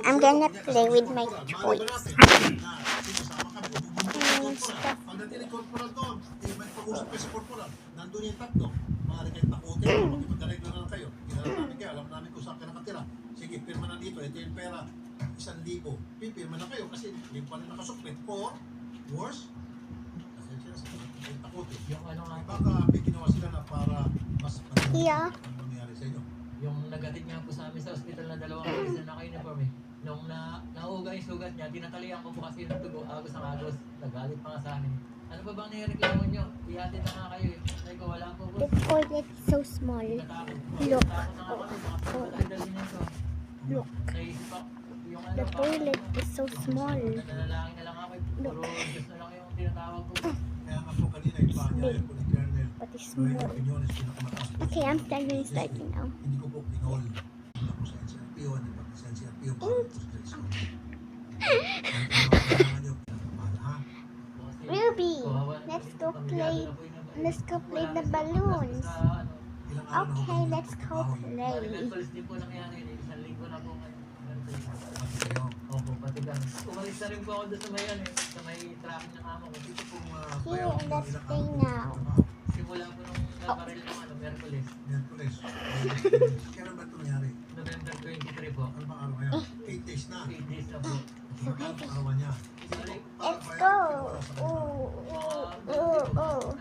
I'm gonna play with my toys. Pagdating corporal doon, may pag-usap kayo sa corporal. Nandun yung tatlo. Maaari kayong takutin. Magpagdareglo na lang kayo. Kinala namin kayo. Alam namin kung saan ka nakatira. Sige, pirma na dito. Ito yung pera. 1,000. Pipirma na kayo kasi hindi pa rin nakasuklit. Or, worse, kasi sila sa takutin. Yung ano nga, baka may ginawa sila na para mas Yeah. ang nangyari sa inyo. Yung nagatid nga po sa amin sa ospital na 2 beses na naka-uniform eh. Nung nauuga yung sugat niya, tinatalian ko po kasi yung tugo, agos ang agos. Nagalit pa nga sa amin. Ano pa bang nireklamo nyo? Ihatid na nga kayo eh. Sabi ko, wala po po. The toilet is so small. Natakot. Look. Natakot na nga kami, baka pagdalhin nito. Look. Naisip ako, yung ano, The toilet is so small. nanalangin na lang ako eh. Puro Diyos na lang yung tinatawag ko. Kaya nga po kanina, ipaanyaya ko ni Colonel. But it's Noel small. Opiniones, pinakamataas po. Okay, I'm starting now. Hindi ko po pinol. Hindi po sa NCRPO, hindi po sa NCRPO, para po sa Grace. Ruby, let's go play the balloons. Okay, let's go play. Merkulis din po nangyari yun eh. Isang linggo na po ngayon. Opo, pati lang. Umalis na rin po ako doon sa may ano eh. Sa may tracking ng amo ko. Here, let's play now. Simula po nung nabaril ng ano, Merkulis. Merkulis. Kailan ba ito nangyari? November 23 po. Ano bang araw ngayon? 8 days na. 8 days na po. Magkano ang arawan niya? Sorry. Let's go. Oh, oh, oh, oh.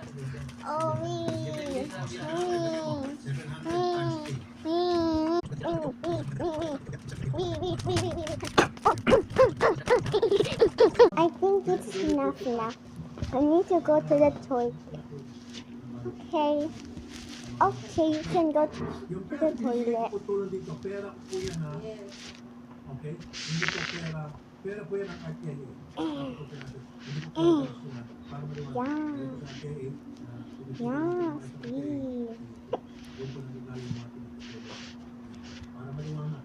Oh, wee. 700 times 8. I think it's enough now. I need to go to the toilet. Okay. Okay, you can go to the toilet. Putulong dito. Pera po yan ha. Okay? Hindi po pera. Pera po yan ang RTIA. Hindi po pera. Para maliwanag. Yeah, see. Yung po nangyayari mga pinagpapalala. Para maliwanag.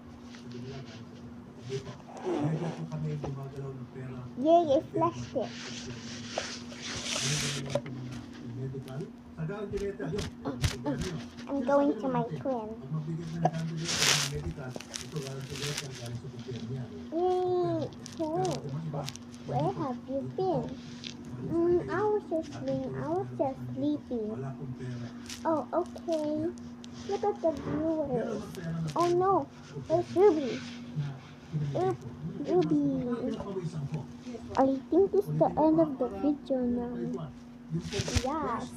Hindi po. Kaya po kami gumagalaw ng pera. Yay, I flashed it. Medical. Tagaan direta yun. I'm going to my twin. Pag magbigay na ng direta ng medical, ito galing sa direta, galing sa kumpir niya. Yay. Oh, where have you been? I was just sleeping. Wala pong pera. Oh, okay. Look at the viewers. Oh no, there's Ruby. Ruby. I think it's the end of the video now. Yes.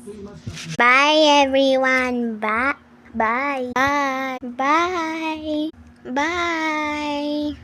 Bye everyone. Bye. Bye. Bye. Bye. Bye.